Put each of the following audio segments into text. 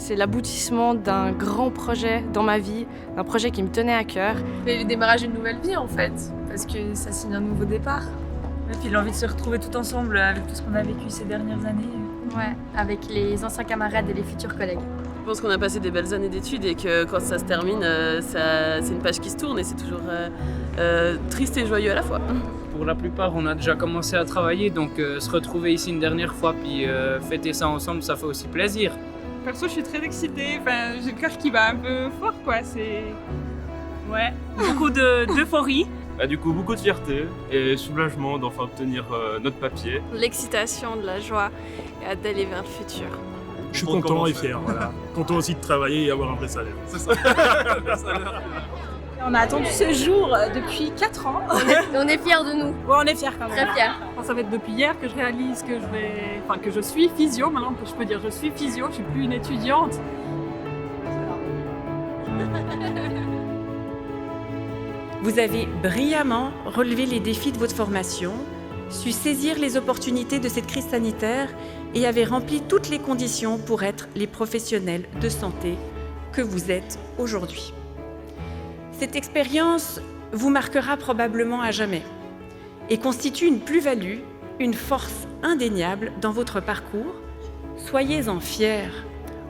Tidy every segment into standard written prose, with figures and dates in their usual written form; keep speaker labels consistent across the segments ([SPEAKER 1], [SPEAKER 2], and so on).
[SPEAKER 1] C'est l'aboutissement d'un grand projet dans ma vie, d'un projet qui me tenait à cœur.
[SPEAKER 2] C'est le démarrage d'une nouvelle vie en fait, parce que ça signe un nouveau départ.
[SPEAKER 3] Et puis l'envie de se retrouver tout ensemble avec tout ce qu'on a vécu ces dernières années.
[SPEAKER 4] Ouais, avec les anciens camarades et les futurs collègues.
[SPEAKER 5] Je pense qu'on a passé des belles années d'études et que quand ça se termine, c'est une page qui se tourne et c'est toujours triste et joyeux à la fois.
[SPEAKER 6] Pour la plupart, on a déjà commencé à travailler, donc se retrouver ici une dernière fois puis fêter ça ensemble, ça fait aussi plaisir.
[SPEAKER 7] Perso, je suis très excitée, j'ai le cœur qui bat un peu fort, quoi. C'est beaucoup d'euphorie.
[SPEAKER 8] Du coup, beaucoup de fierté et soulagement d'enfin obtenir notre papier.
[SPEAKER 1] L'excitation, de la joie et hâte d'aller vers le futur.
[SPEAKER 9] Je suis content et fier, voilà. Content aussi de travailler et avoir un vrai salaire.
[SPEAKER 8] C'est ça.
[SPEAKER 7] On a attendu ce jour depuis 4 ans.
[SPEAKER 4] On est fiers de nous.
[SPEAKER 7] Ouais, on est fiers quand même.
[SPEAKER 4] Très fiers.
[SPEAKER 7] Ça va être depuis hier que je réalise que je suis physio, maintenant que je peux dire je suis physio, je suis plus une étudiante.
[SPEAKER 10] Vous avez brillamment relevé les défis de votre formation, su saisir les opportunités de cette crise sanitaire et avez rempli toutes les conditions pour être les professionnels de santé que vous êtes aujourd'hui. Cette expérience vous marquera probablement à jamais et constitue une plus-value, une force indéniable dans votre parcours. Soyez-en fiers,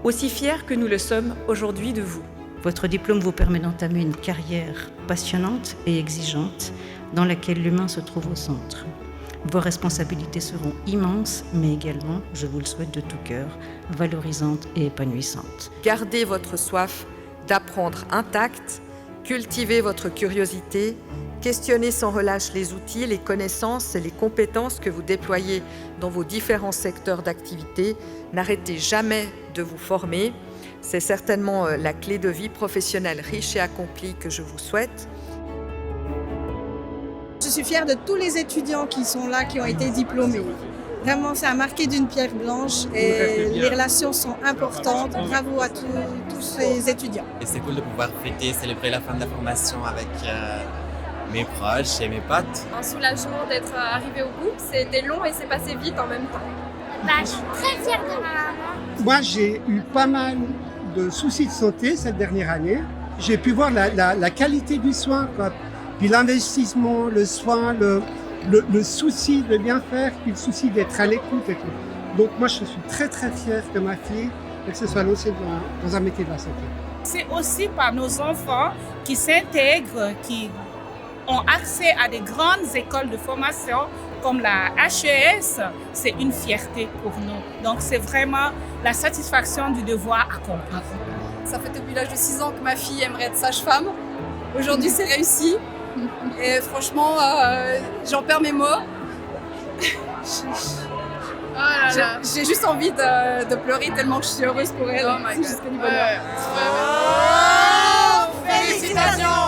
[SPEAKER 10] aussi fiers que nous le sommes aujourd'hui de vous.
[SPEAKER 11] Votre diplôme vous permet d'entamer une carrière passionnante et exigeante dans laquelle l'humain se trouve au centre. Vos responsabilités seront immenses, mais également, je vous le souhaite de tout cœur, valorisantes et épanouissantes.
[SPEAKER 12] Gardez votre soif d'apprendre intacte, cultivez votre curiosité, questionnez sans relâche les outils, les connaissances et les compétences que vous déployez dans vos différents secteurs d'activité. N'arrêtez jamais de vous former. C'est certainement la clé de vie professionnelle riche et accomplie que je vous souhaite.
[SPEAKER 13] Je suis fière de tous les étudiants qui sont là, qui ont été diplômés. Vraiment, c'est un marqué d'une pierre blanche et les relations sont importantes. Bravo à tous ces étudiants.
[SPEAKER 14] Et c'est cool de pouvoir fêter, célébrer la fin de la formation avec mes proches et mes potes.
[SPEAKER 2] Un soulagement d'être arrivé au bout, c'était long et c'est passé vite en même temps.
[SPEAKER 15] Je suis très fière de ma maman.
[SPEAKER 16] Moi, j'ai eu pas mal de soucis de santé cette dernière année. J'ai pu voir la qualité du soin, quoi. Puis l'investissement, le soin, le souci de bien faire, puis le souci d'être à l'écoute et tout. Donc moi, je suis très très fière que ma fille, que ce soit lancée dans un métier de la santé.
[SPEAKER 7] C'est aussi par nos enfants qui s'intègrent, qui ont accès à des grandes écoles de formation comme la HES, c'est une fierté pour nous. Donc c'est vraiment la satisfaction du devoir accompli.
[SPEAKER 2] Ça fait depuis l'âge de 6 ans que ma fille aimerait être sage-femme. Aujourd'hui, c'est réussi. Et franchement, j'en perds mes mots. J'ai juste envie de pleurer tellement je suis heureuse pour elle. C'est juste que du bonheur.
[SPEAKER 15] Félicitations!